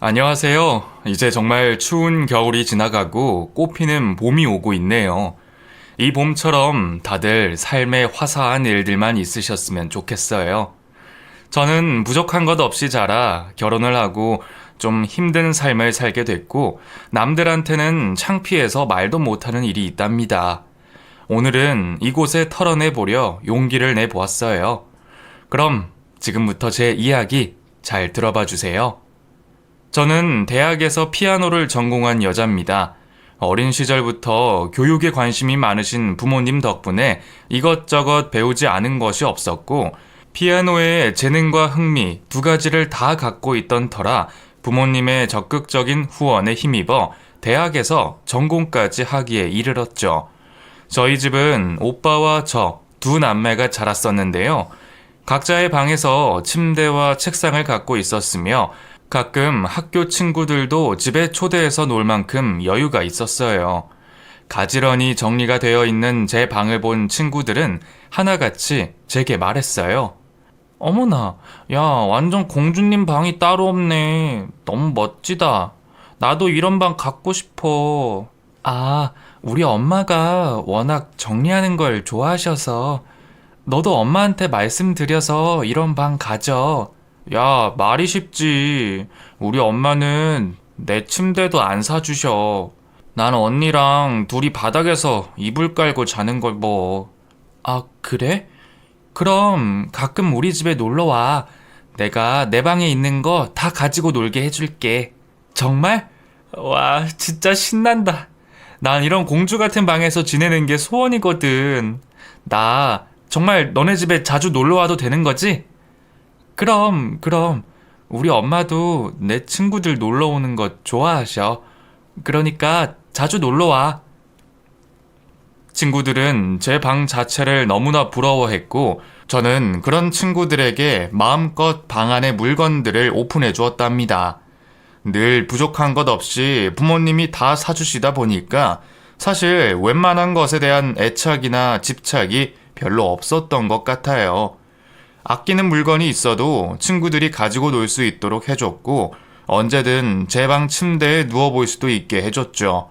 안녕하세요. 이제 정말 추운 겨울이 지나가고 꽃피는 봄이 오고 있네요. 이 봄처럼 다들 삶에 화사한 일들만 있으셨으면 좋겠어요. 저는 부족한 것 없이 자라 결혼을 하고 좀 힘든 삶을 살게 됐고 남들한테는 창피해서 말도 못하는 일이 있답니다. 오늘은 이곳에 털어내보려 용기를 내보았어요. 그럼 지금부터 제 이야기 잘 들어봐 주세요. 저는 대학에서 피아노를 전공한 여자입니다. 어린 시절부터 교육에 관심이 많으신 부모님 덕분에 이것저것 배우지 않은 것이 없었고, 피아노에 재능과 흥미 두 가지를 다 갖고 있던 터라 부모님의 적극적인 후원에 힘입어 대학에서 전공까지 하기에 이르렀죠. 저희 집은 오빠와 저 두 남매가 자랐었는데요. 각자의 방에서 침대와 책상을 갖고 있었으며 가끔 학교 친구들도 집에 초대해서 놀 만큼 여유가 있었어요. 가지런히 정리가 되어 있는 제 방을 본 친구들은 하나같이 제게 말했어요. 어머나, 야, 완전 공주님 방이 따로 없네. 너무 멋지다. 나도 이런 방 갖고 싶어. 아, 우리 엄마가 워낙 정리하는 걸 좋아하셔서 너도 엄마한테 말씀드려서 이런 방 가져. 야, 말이 쉽지. 우리 엄마는 내 침대도 안 사주셔. 난 언니랑 둘이 바닥에서 이불 깔고 자는 걸 뭐. 아, 그래? 그럼 가끔 우리 집에 놀러 와. 내가 내 방에 있는 거 다 가지고 놀게 해줄게. 정말? 와, 진짜 신난다. 난 이런 공주 같은 방에서 지내는 게 소원이거든. 나 정말 너네 집에 자주 놀러 와도 되는 거지? 그럼. 우리 엄마도 내 친구들 놀러 오는 거 좋아하셔. 그러니까 자주 놀러 와. 친구들은 제 방 자체를 너무나 부러워했고, 저는 그런 친구들에게 마음껏 방 안의 물건들을 오픈해 주었답니다. 늘 부족한 것 없이 부모님이 다 사주시다 보니까 사실 웬만한 것에 대한 애착이나 집착이 별로 없었던 것 같아요. 아끼는 물건이 있어도 친구들이 가지고 놀 수 있도록 해줬고 언제든 제 방 침대에 누워볼 수도 있게 해줬죠.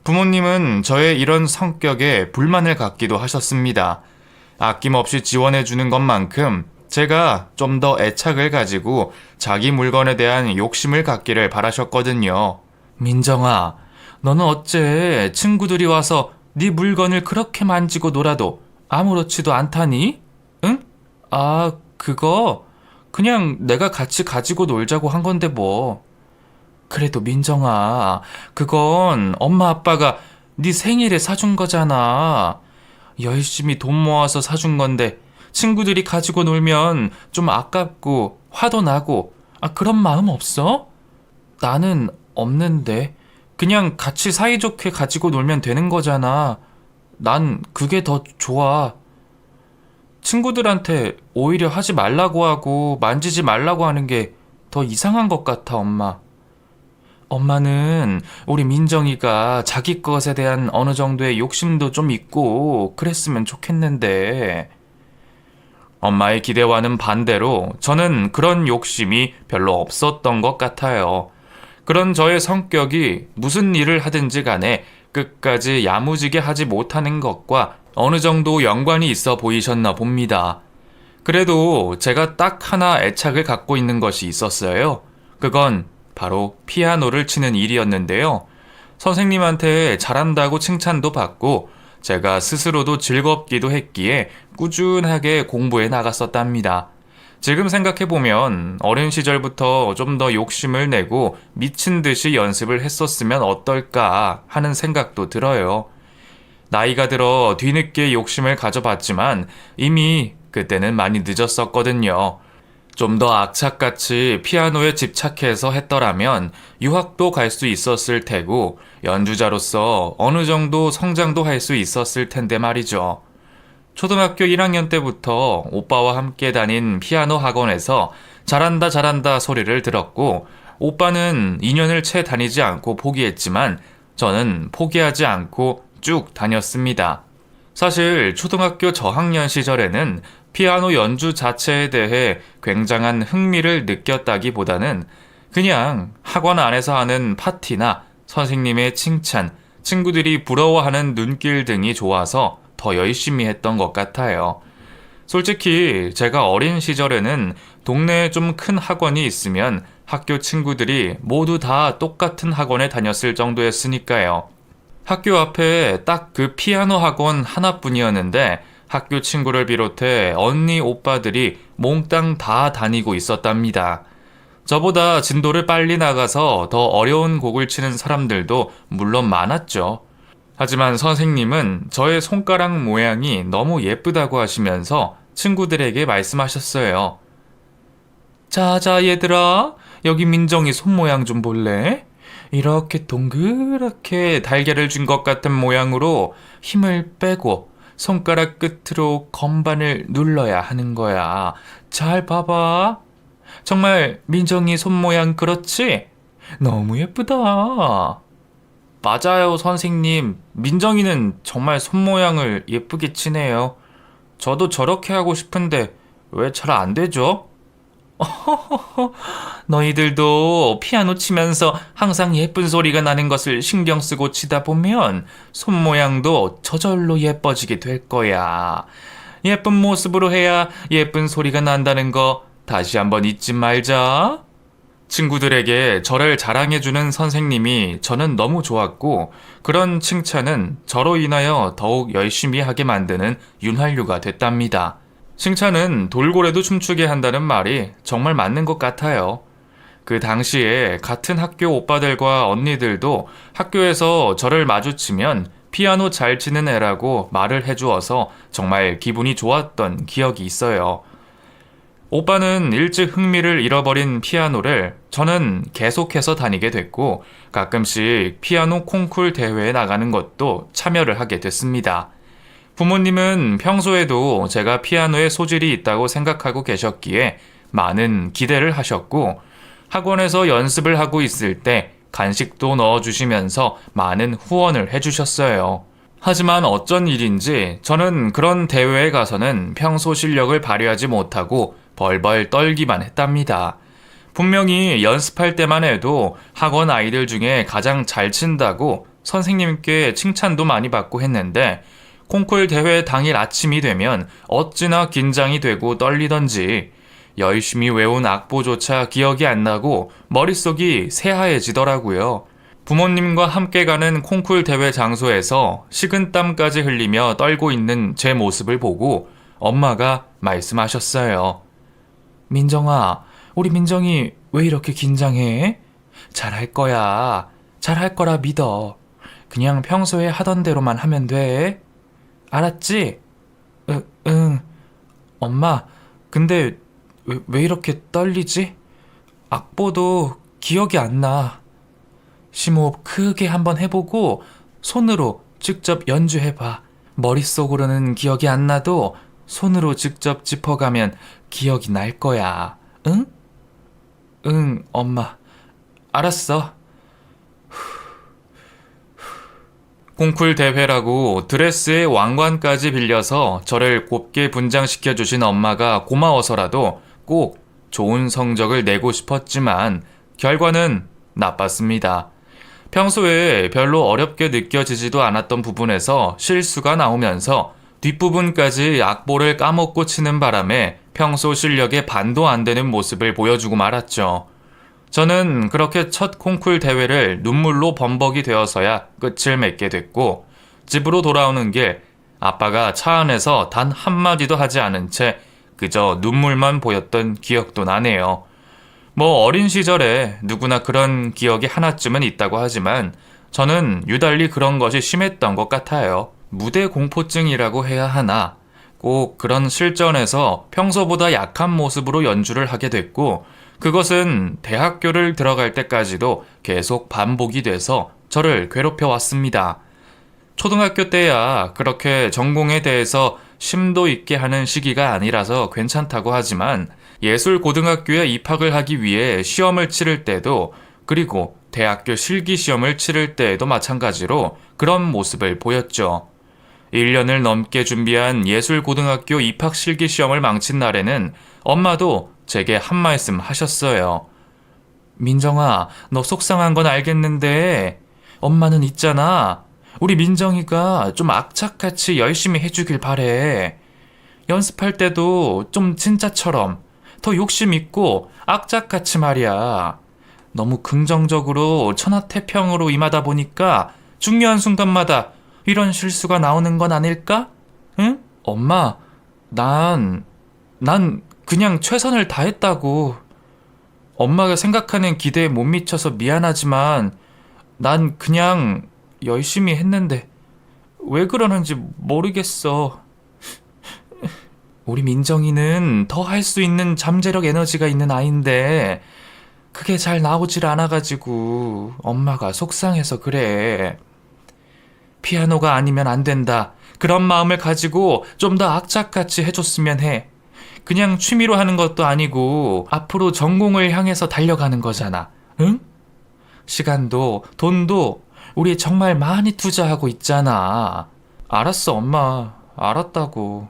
부모님은 저의 이런 성격에 불만을 갖기도 하셨습니다. 아낌없이 지원해주는 것만큼 제가 좀 더 애착을 가지고 자기 물건에 대한 욕심을 갖기를 바라셨거든요. 민정아, 너는 어째 친구들이 와서 네 물건을 그렇게 만지고 놀아도 아무렇지도 않다니? 응? 아, 그거 그냥 내가 같이 가지고 놀자고 한 건데 뭐. 그래도 민정아, 그건 엄마 아빠가 네 생일에 사준 거잖아. 열심히 돈 모아서 사준 건데 친구들이 가지고 놀면 좀 아깝고 화도 나고, 그런 마음 없어? 나는 없는데. 그냥 같이 사이좋게 가지고 놀면 되는 거잖아. 난 그게 더 좋아. 친구들한테 오히려 하지 말라고 하고 만지지 말라고 하는 게 더 이상한 것 같아, 엄마. 엄마는 우리 민정이가 자기 것에 대한 어느 정도의 욕심도 좀 있고 그랬으면 좋겠는데. 엄마의 기대와는 반대로 저는 그런 욕심이 별로 없었던 것 같아요. 그런 저의 성격이 무슨 일을 하든지 간에 끝까지 야무지게 하지 못하는 것과 어느 정도 연관이 있어 보이셨나 봅니다. 그래도 제가 딱 하나 애착을 갖고 있는 것이 있었어요. 그건 바로 피아노를 치는 일이었는데요. 선생님한테 잘한다고 칭찬도 받고 제가 스스로도 즐겁기도 했기에 꾸준하게 공부에 나갔었답니다. 지금 생각해보면 어린 시절부터 좀 더 욕심을 내고 미친 듯이 연습을 했었으면 어떨까 하는 생각도 들어요. 나이가 들어 뒤늦게 욕심을 가져봤지만 이미 그때는 많이 늦었었거든요. 좀 더 악착같이 피아노에 집착해서 했더라면 유학도 갈 수 있었을 테고 연주자로서 어느 정도 성장도 할 수 있었을 텐데 말이죠. 초등학교 1학년 때부터 오빠와 함께 다닌 피아노 학원에서 잘한다 소리를 들었고, 오빠는 2년을 채 다니지 않고 포기했지만 저는 포기하지 않고 쭉 다녔습니다. 사실 초등학교 저학년 시절에는 피아노 연주 자체에 대해 굉장한 흥미를 느꼈다기보다는 그냥 학원 안에서 하는 파티나 선생님의 칭찬, 친구들이 부러워하는 눈길 등이 좋아서 더 열심히 했던 것 같아요. 솔직히 제가 어린 시절에는 동네에 좀 큰 학원이 있으면 학교 친구들이 모두 다 똑같은 학원에 다녔을 정도였으니까요. 학교 앞에 딱 그 피아노 학원 하나뿐이었는데 학교 친구를 비롯해 언니, 오빠들이 몽땅 다 다니고 있었답니다. 저보다 진도를 빨리 나가서 더 어려운 곡을 치는 사람들도 물론 많았죠. 하지만 선생님은 저의 손가락 모양이 너무 예쁘다고 하시면서 친구들에게 말씀하셨어요. 자자 얘들아, 여기 민정이 손 모양 좀 볼래? 이렇게 동그랗게 달걀을 준 것 같은 모양으로 힘을 빼고 손가락 끝으로 건반을 눌러야 하는 거야. 잘 봐봐. 정말 민정이 손 모양 그렇지? 너무 예쁘다. 맞아요, 선생님. 민정이는 정말 손 모양을 예쁘게 치네요. 저도 저렇게 하고 싶은데 왜 잘 안 되죠? 너희들도 피아노 치면서 항상 예쁜 소리가 나는 것을 신경 쓰고 치다 보면 손 모양도 저절로 예뻐지게 될 거야. 예쁜 모습으로 해야 예쁜 소리가 난다는 거 다시 한번 잊지 말자. 친구들에게 저를 자랑해주는 선생님이 저는 너무 좋았고, 그런 칭찬은 저로 인하여 더욱 열심히 하게 만드는 윤활유가 됐답니다. 칭찬은 돌고래도 춤추게 한다는 말이 정말 맞는 것 같아요. 그 당시에 같은 학교 오빠들과 언니들도 학교에서 저를 마주치면 피아노 잘 치는 애라고 말을 해주어서 정말 기분이 좋았던 기억이 있어요. 오빠는 일찍 흥미를 잃어버린 피아노를 저는 계속해서 다니게 됐고 가끔씩 피아노 콩쿨 대회에 나가는 것도 참여를 하게 됐습니다. 부모님은 평소에도 제가 피아노에 소질이 있다고 생각하고 계셨기에 많은 기대를 하셨고 학원에서 연습을 하고 있을 때 간식도 넣어주시면서 많은 후원을 해주셨어요. 하지만 어쩐 일인지 저는 그런 대회에 가서는 평소 실력을 발휘하지 못하고 벌벌 떨기만 했답니다. 분명히 연습할 때만 해도 학원 아이들 중에 가장 잘 친다고 선생님께 칭찬도 많이 받고 했는데 콩쿨 대회 당일 아침이 되면 어찌나 긴장이 되고 떨리던지 열심히 외운 악보조차 기억이 안 나고 머릿속이 새하얘지더라고요. 부모님과 함께 가는 콩쿨 대회 장소에서 식은땀까지 흘리며 떨고 있는 제 모습을 보고 엄마가 말씀하셨어요. 민정아, 우리 민정이 왜 이렇게 긴장해? 잘할 거야. 잘할 거라 믿어. 그냥 평소에 하던 대로만 하면 돼. 알았지? 응. 엄마, 근데 왜 이렇게 떨리지? 악보도 기억이 안 나. 심호흡 크게 한번 해보고 손으로 직접 연주해봐. 머릿속으로는 기억이 안 나도 손으로 직접 짚어가면 기억이 날 거야. 응? 응, 엄마. 알았어. 콩쿨 대회라고 드레스에 왕관까지 빌려서 저를 곱게 분장시켜주신 엄마가 고마워서라도 꼭 좋은 성적을 내고 싶었지만 결과는 나빴습니다. 평소에 별로 어렵게 느껴지지도 않았던 부분에서 실수가 나오면서 뒷부분까지 악보를 까먹고 치는 바람에 평소 실력에 반도 안 되는 모습을 보여주고 말았죠. 저는 그렇게 첫 콩쿨 대회를 눈물로 범벅이 되어서야 끝을 맺게 됐고 집으로 돌아오는 길 아빠가 차 안에서 단 한마디도 하지 않은 채 그저 눈물만 보였던 기억도 나네요. 뭐 어린 시절에 누구나 그런 기억이 하나쯤은 있다고 하지만 저는 유달리 그런 것이 심했던 것 같아요. 무대 공포증이라고 해야 하나? 꼭 그런 실전에서 평소보다 약한 모습으로 연주를 하게 됐고 그것은 대학교를 들어갈 때까지도 계속 반복이 돼서 저를 괴롭혀 왔습니다. 초등학교 때야 그렇게 전공에 대해서 심도 있게 하는 시기가 아니라서 괜찮다고 하지만 예술고등학교에 입학을 하기 위해 시험을 치를 때도 그리고 대학교 실기시험을 치를 때에도 마찬가지로 그런 모습을 보였죠. 1년을 넘게 준비한 예술고등학교 입학 실기시험을 망친 날에는 엄마도 제게 한 말씀 하셨어요. 민정아, 너 속상한 건 알겠는데 엄마는 있잖아. 우리 민정이가 좀 악착같이 열심히 해주길 바래. 연습할 때도 좀 진짜처럼 더 욕심 있고 악착같이 말이야. 너무 긍정적으로 천하태평으로 임하다 보니까 중요한 순간마다 이런 실수가 나오는 건 아닐까? 응? 엄마, 난 그냥 최선을 다했다고. 엄마가 생각하는 기대에 못 미쳐서 미안하지만 난 그냥 열심히 했는데 왜 그러는지 모르겠어. 우리 민정이는 더 할 수 있는 잠재력 에너지가 있는 아이인데 그게 잘 나오질 않아가지고 엄마가 속상해서 그래. 피아노가 아니면 안 된다. 그런 마음을 가지고 좀 더 악착같이 해줬으면 해. 그냥 취미로 하는 것도 아니고 앞으로 전공을 향해서 달려가는 거잖아. 응? 시간도 돈도 우리 정말 많이 투자하고 있잖아. 알았어, 엄마. 알았다고.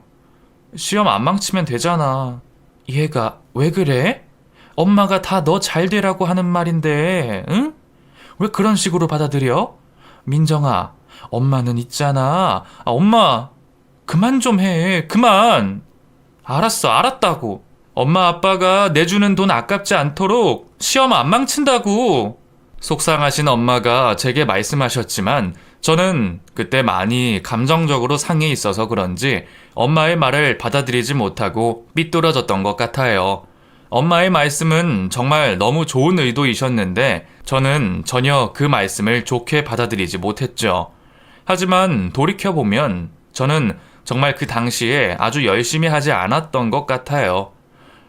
시험 안 망치면 되잖아. 얘가 왜 그래? 엄마가 다 너 잘 되라고 하는 말인데, 응? 왜 그런 식으로 받아들여? 민정아, 엄마는 있잖아. 엄마, 그만 좀 해. 그만. 알았어, 알았다고. 엄마 아빠가 내주는 돈 아깝지 않도록 시험 안 망친다고. 속상하신 엄마가 제게 말씀하셨지만 저는 그때 많이 감정적으로 상해 있어서 그런지 엄마의 말을 받아들이지 못하고 삐뚤어졌던 것 같아요. 엄마의 말씀은 정말 너무 좋은 의도이셨는데 저는 전혀 그 말씀을 좋게 받아들이지 못했죠. 하지만 돌이켜보면 저는 정말 그 당시에 아주 열심히 하지 않았던 것 같아요.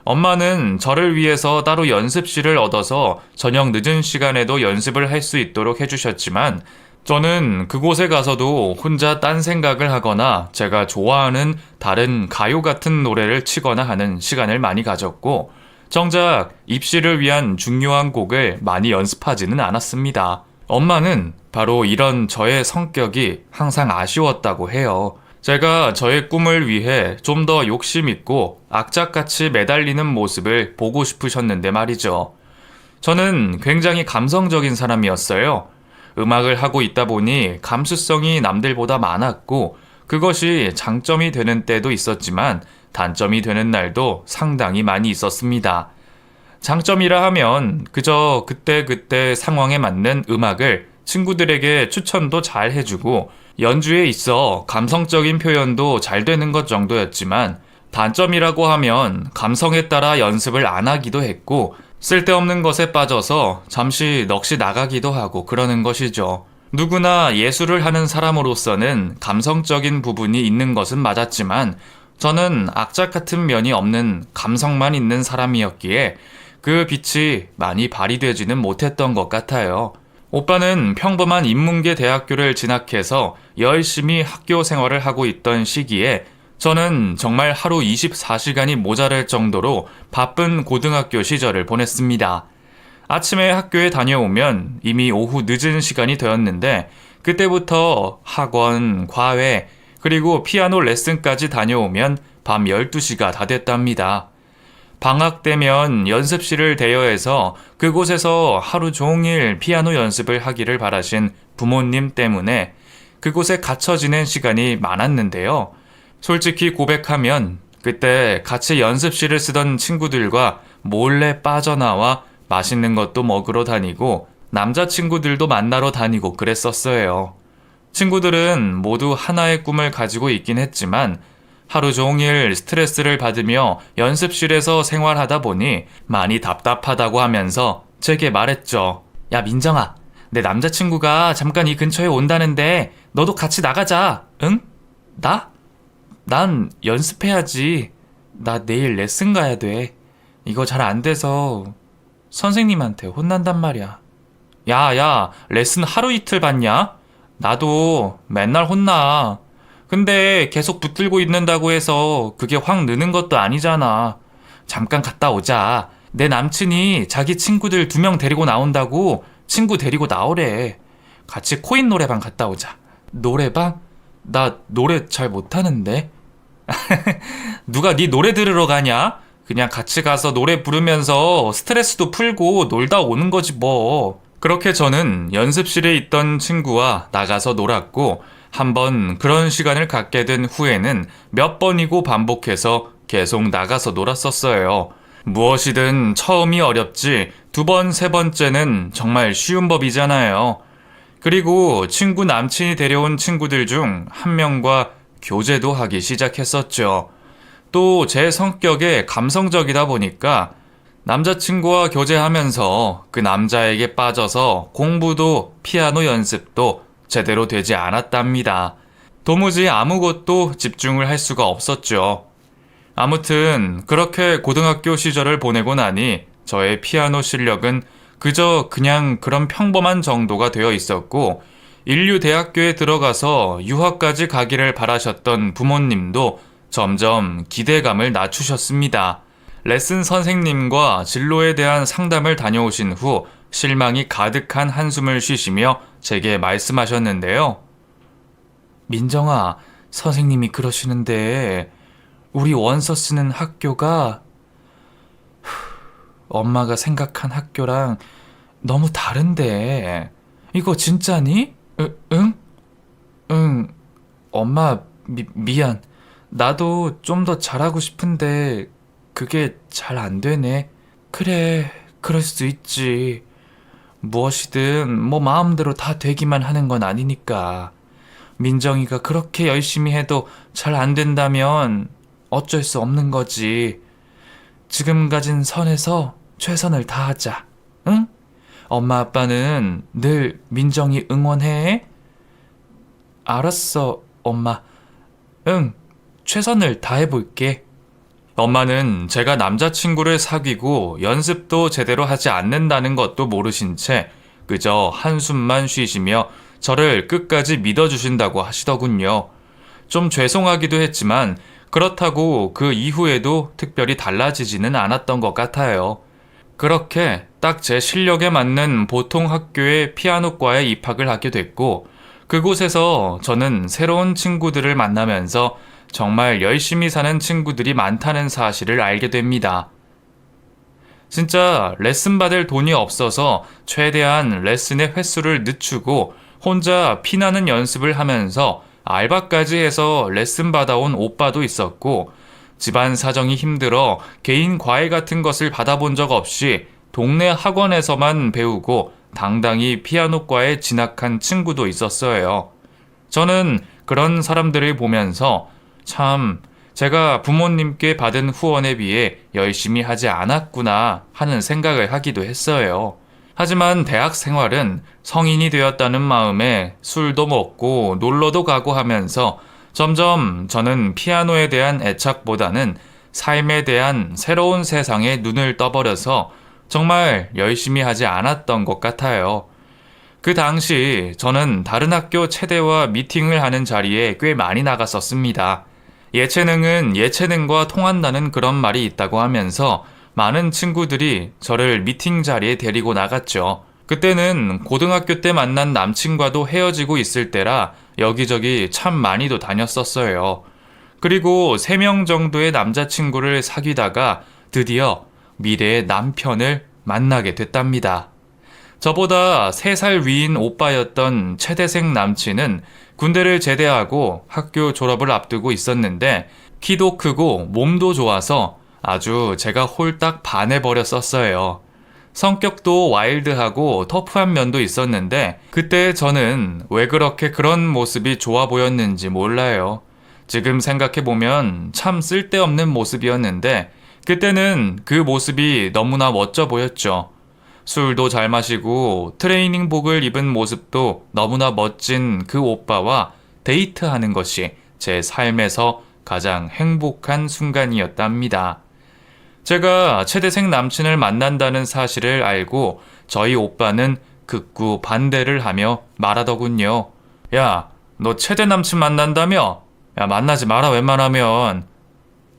엄마는 저를 위해서 따로 연습실을 얻어서 저녁 늦은 시간에도 연습을 할 수 있도록 해주셨지만 저는 그곳에 가서도 혼자 딴 생각을 하거나 제가 좋아하는 다른 가요 같은 노래를 치거나 하는 시간을 많이 가졌고 정작 입시를 위한 중요한 곡을 많이 연습하지는 않았습니다. 엄마는 바로 이런 저의 성격이 항상 아쉬웠다고 해요. 제가 저의 꿈을 위해 좀 더 욕심있고 악착같이 매달리는 모습을 보고 싶으셨는데 말이죠. 저는 굉장히 감성적인 사람이었어요. 음악을 하고 있다 보니 감수성이 남들보다 많았고 그것이 장점이 되는 때도 있었지만 단점이 되는 날도 상당히 많이 있었습니다. 장점이라 하면 그저 그때그때 상황에 맞는 음악을 친구들에게 추천도 잘 해주고 연주에 있어 감성적인 표현도 잘 되는 것 정도였지만 단점이라고 하면 감성에 따라 연습을 안 하기도 했고 쓸데없는 것에 빠져서 잠시 넋이 나가기도 하고 그러는 것이죠. 누구나 예술을 하는 사람으로서는 감성적인 부분이 있는 것은 맞았지만 저는 악착 같은 면이 없는 감성만 있는 사람이었기에 그 빛이 많이 발휘되지는 못했던 것 같아요. 오빠는 평범한 인문계 대학교를 진학해서 열심히 학교 생활을 하고 있던 시기에 저는 정말 하루 24시간이 모자랄 정도로 바쁜 고등학교 시절을 보냈습니다. 아침에 학교에 다녀오면 이미 오후 늦은 시간이 되었는데 그때부터 학원, 과외, 그리고 피아노 레슨까지 다녀오면 밤 12시가 다 됐답니다. 방학 때면 연습실을 대여해서 그곳에서 하루 종일 피아노 연습을 하기를 바라신 부모님 때문에 그곳에 갇혀 지낸 시간이 많았는데요. 솔직히 고백하면 그때 같이 연습실을 쓰던 친구들과 몰래 빠져나와 맛있는 것도 먹으러 다니고 남자친구들도 만나러 다니고 그랬었어요. 친구들은 모두 하나의 꿈을 가지고 있긴 했지만 하루 종일 스트레스를 받으며 연습실에서 생활하다 보니 많이 답답하다고 하면서 제게 말했죠. 야, 민정아, 내 남자친구가 잠깐 이 근처에 온다는데 너도 같이 나가자. 응? 나? 난 연습해야지. 나 내일 레슨 가야 돼. 이거 잘 안 돼서 선생님한테 혼난단 말이야. 야, 레슨 하루 이틀 받냐? 나도 맨날 혼나. 근데 계속 붙들고 있는다고 해서 그게 확 느는 것도 아니잖아. 잠깐 갔다 오자. 내 남친이 자기 친구들 2명 데리고 나온다고 친구 데리고 나오래. 같이 코인 노래방 갔다 오자. 노래방? 나 노래 잘 못하는데. 누가 네 노래 들으러 가냐? 그냥 같이 가서 노래 부르면서 스트레스도 풀고 놀다 오는 거지 뭐. 그렇게 저는 연습실에 있던 친구와 나가서 놀았고, 한번 그런 시간을 갖게 된 후에는 몇 번이고 반복해서 계속 나가서 놀았었어요. 무엇이든 처음이 어렵지 두 번, 세 번째는 정말 쉬운 법이잖아요. 그리고 친구 남친이 데려온 친구들 중 한 명과 교제도 하기 시작했었죠. 또 제 성격에 감성적이다 보니까 남자친구와 교제하면서 그 남자에게 빠져서 공부도 피아노 연습도 제대로 되지 않았답니다. 도무지 아무것도 집중을 할 수가 없었죠. 아무튼 그렇게 고등학교 시절을 보내고 나니 저의 피아노 실력은 그저 그냥 그런 평범한 정도가 되어 있었고, 인류대학교에 들어가서 유학까지 가기를 바라셨던 부모님도 점점 기대감을 낮추셨습니다. 레슨 선생님과 진로에 대한 상담을 다녀오신 후 실망이 가득한 한숨을 쉬시며 제게 말씀하셨는데요. 민정아, 선생님이 그러시는데 우리 원서 쓰는 학교가 엄마가 생각한 학교랑 너무 다른데 이거 진짜니? 응? 응. 엄마 미안. 나도 좀 더 잘하고 싶은데 그게 잘 안 되네. 그래, 그럴 수 있지. 무엇이든 뭐 마음대로 다 되기만 하는 건 아니니까. 민정이가 그렇게 열심히 해도 잘 안 된다면 어쩔 수 없는 거지. 지금 가진 선에서 최선을 다하자. 응? 엄마 아빠는 늘 민정이 응원해. 알았어, 엄마. 응, 최선을 다해볼게. 엄마는 제가 남자친구를 사귀고 연습도 제대로 하지 않는다는 것도 모르신 채 그저 한숨만 쉬시며 저를 끝까지 믿어주신다고 하시더군요. 좀 죄송하기도 했지만 그렇다고 그 이후에도 특별히 달라지지는 않았던 것 같아요. 그렇게 딱 제 실력에 맞는 보통 학교의 피아노과에 입학을 하게 됐고, 그곳에서 저는 새로운 친구들을 만나면서 정말 열심히 사는 친구들이 많다는 사실을 알게 됩니다. 진짜 레슨 받을 돈이 없어서 최대한 레슨의 횟수를 늦추고 혼자 피나는 연습을 하면서 알바까지 해서 레슨 받아온 오빠도 있었고, 집안 사정이 힘들어 개인 과외 같은 것을 받아본 적 없이 동네 학원에서만 배우고 당당히 피아노과에 진학한 친구도 있었어요. 저는 그런 사람들을 보면서 참 제가 부모님께 받은 후원에 비해 열심히 하지 않았구나 하는 생각을 하기도 했어요. 하지만 대학 생활은 성인이 되었다는 마음에 술도 먹고 놀러도 가고 하면서 점점 저는 피아노에 대한 애착보다는 삶에 대한 새로운 세상에 눈을 떠버려서 정말 열심히 하지 않았던 것 같아요. 그 당시 저는 다른 학교 체대와 미팅을 하는 자리에 꽤 많이 나갔었습니다. 예체능은 예체능과 통한다는 그런 말이 있다고 하면서 많은 친구들이 저를 미팅 자리에 데리고 나갔죠. 그때는 고등학교 때 만난 남친과도 헤어지고 있을 때라 여기저기 참 많이도 다녔었어요. 그리고 3명 정도의 남자친구를 사귀다가 드디어 미래의 남편을 만나게 됐답니다. 저보다 3살 위인 오빠였던 최대생 남친은 군대를 제대하고 학교 졸업을 앞두고 있었는데 키도 크고 몸도 좋아서 아주 제가 홀딱 반해버렸었어요. 성격도 와일드하고 터프한 면도 있었는데 그때 저는 왜 그렇게 그런 모습이 좋아 보였는지 몰라요. 지금 생각해보면 참 쓸데없는 모습이었는데 그때는 그 모습이 너무나 멋져 보였죠. 술도 잘 마시고 트레이닝복을 입은 모습도 너무나 멋진 그 오빠와 데이트하는 것이 제 삶에서 가장 행복한 순간이었답니다. 제가 최대생 남친을 만난다는 사실을 알고 저희 오빠는 극구 반대를 하며 말하더군요. 야, 너 최대 남친 만난다며? 야, 만나지 마라 웬만하면.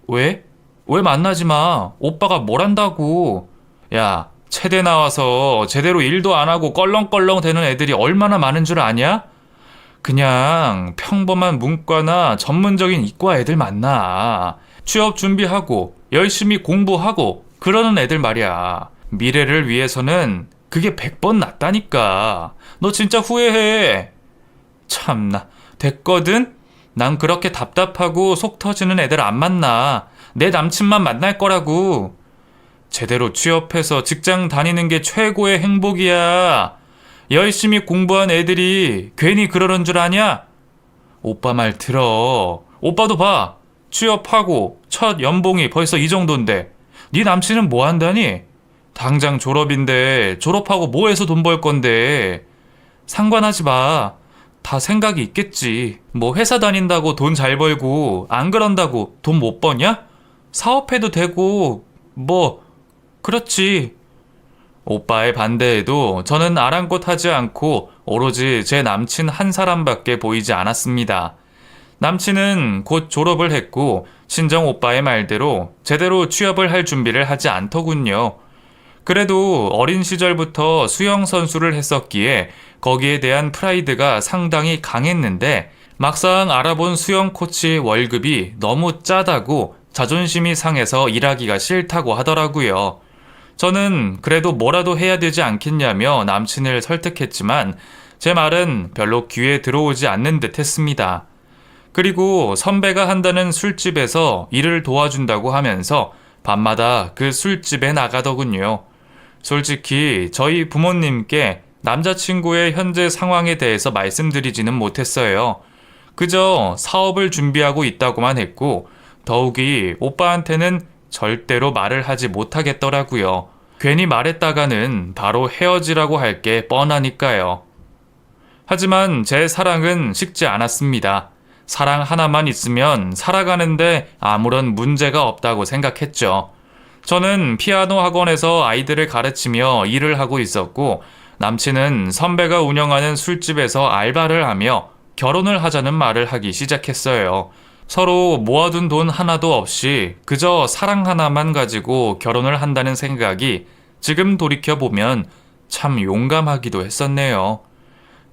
왜? 왜 만나지 마? 오빠가 뭘 한다고? 야, 체대 나와서 제대로 일도 안 하고 껄렁껄렁 되는 애들이 얼마나 많은 줄 아냐? 그냥 평범한 문과나 전문적인 이과 애들 만나. 취업 준비하고 열심히 공부하고 그러는 애들 말이야. 미래를 위해서는 그게 100번 낫다니까. 너 진짜 후회해. 참나, 됐거든? 난 그렇게 답답하고 속 터지는 애들 안 만나. 내 남친만 만날 거라고. 제대로 취업해서 직장 다니는 게 최고의 행복이야. 열심히 공부한 애들이 괜히 그러는 줄 아냐? 오빠 말 들어. 오빠도 봐. 취업하고 첫 연봉이 벌써 이 정도인데 네 남친은 뭐 한다니? 당장 졸업인데 졸업하고 뭐 해서 돈 벌 건데. 상관하지 마. 다 생각이 있겠지. 뭐 회사 다닌다고 돈 잘 벌고 안 그런다고 돈 못 버냐? 사업해도 되고 뭐 그렇지. 오빠의 반대에도 저는 아랑곳하지 않고 오로지 제 남친 한 사람밖에 보이지 않았습니다. 남친은 곧 졸업을 했고 친정 오빠의 말대로 제대로 취업을 할 준비를 하지 않더군요. 그래도 어린 시절부터 수영 선수를 했었기에 거기에 대한 프라이드가 상당히 강했는데 막상 알아본 수영 코치 월급이 너무 짜다고 자존심이 상해서 일하기가 싫다고 하더라고요. 저는 그래도 뭐라도 해야 되지 않겠냐며 남친을 설득했지만 제 말은 별로 귀에 들어오지 않는 듯 했습니다. 그리고 선배가 한다는 술집에서 일을 도와준다고 하면서 밤마다 그 술집에 나가더군요. 솔직히 저희 부모님께 남자친구의 현재 상황에 대해서 말씀드리지는 못했어요. 그저 사업을 준비하고 있다고만 했고 더욱이 오빠한테는 절대로 말을 하지 못하겠더라고요. 괜히 말했다가는 바로 헤어지라고 할 게 뻔하니까요. 하지만 제 사랑은 식지 않았습니다. 사랑 하나만 있으면 살아가는데 아무런 문제가 없다고 생각했죠. 저는 피아노 학원에서 아이들을 가르치며 일을 하고 있었고 남친은 선배가 운영하는 술집에서 알바를 하며 결혼을 하자는 말을 하기 시작했어요. 서로 모아둔 돈 하나도 없이 그저 사랑 하나만 가지고 결혼을 한다는 생각이 지금 돌이켜보면 참 용감하기도 했었네요.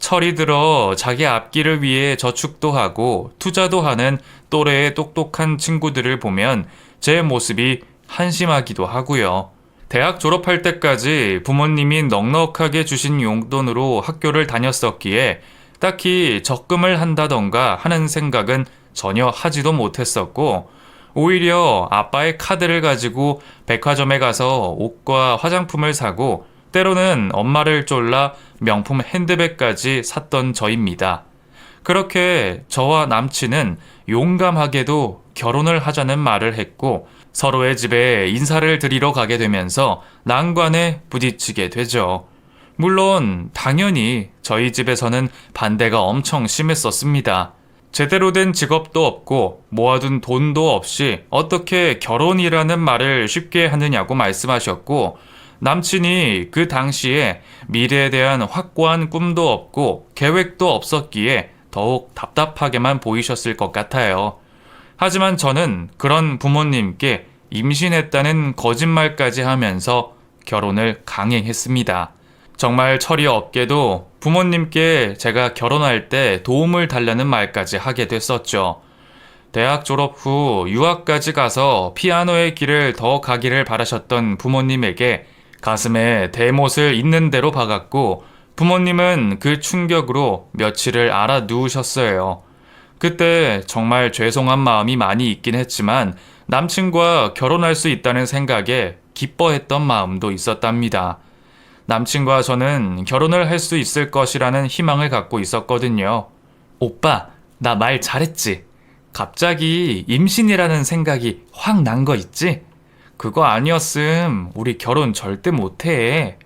철이 들어 자기 앞길을 위해 저축도 하고 투자도 하는 또래의 똑똑한 친구들을 보면 제 모습이 한심하기도 하고요. 대학 졸업할 때까지 부모님이 넉넉하게 주신 용돈으로 학교를 다녔었기에 딱히 적금을 한다던가 하는 생각은 전혀 하지도 못했었고 오히려 아빠의 카드를 가지고 백화점에 가서 옷과 화장품을 사고 때로는 엄마를 쫄라 명품 핸드백까지 샀던 저입니다. 그렇게 저와 남친은 용감하게도 결혼을 하자는 말을 했고 서로의 집에 인사를 드리러 가게 되면서 난관에 부딪히게 되죠. 물론 당연히 저희 집에서는 반대가 엄청 심했었습니다. 제대로 된 직업도 없고 모아둔 돈도 없이 어떻게 결혼이라는 말을 쉽게 하느냐고 말씀하셨고 남친이 그 당시에 미래에 대한 확고한 꿈도 없고 계획도 없었기에 더욱 답답하게만 보이셨을 것 같아요. 하지만 저는 그런 부모님께 임신했다는 거짓말까지 하면서 결혼을 강행했습니다. 정말 철이 없게도 부모님께 제가 결혼할 때 도움을 달라는 말까지 하게 됐었죠. 대학 졸업 후 유학까지 가서 피아노의 길을 더 가기를 바라셨던 부모님에게 가슴에 대못을 있는 대로 박았고 부모님은 그 충격으로 며칠을 알아 누우셨어요. 그때 정말 죄송한 마음이 많이 있긴 했지만 남친과 결혼할 수 있다는 생각에 기뻐했던 마음도 있었답니다. 남친과 저는 결혼을 할 수 있을 것이라는 희망을 갖고 있었거든요. 오빠, 나 말 잘했지? 갑자기 임신이라는 생각이 확 난 거 있지? 그거 아니었음 우리 결혼 절대 못해.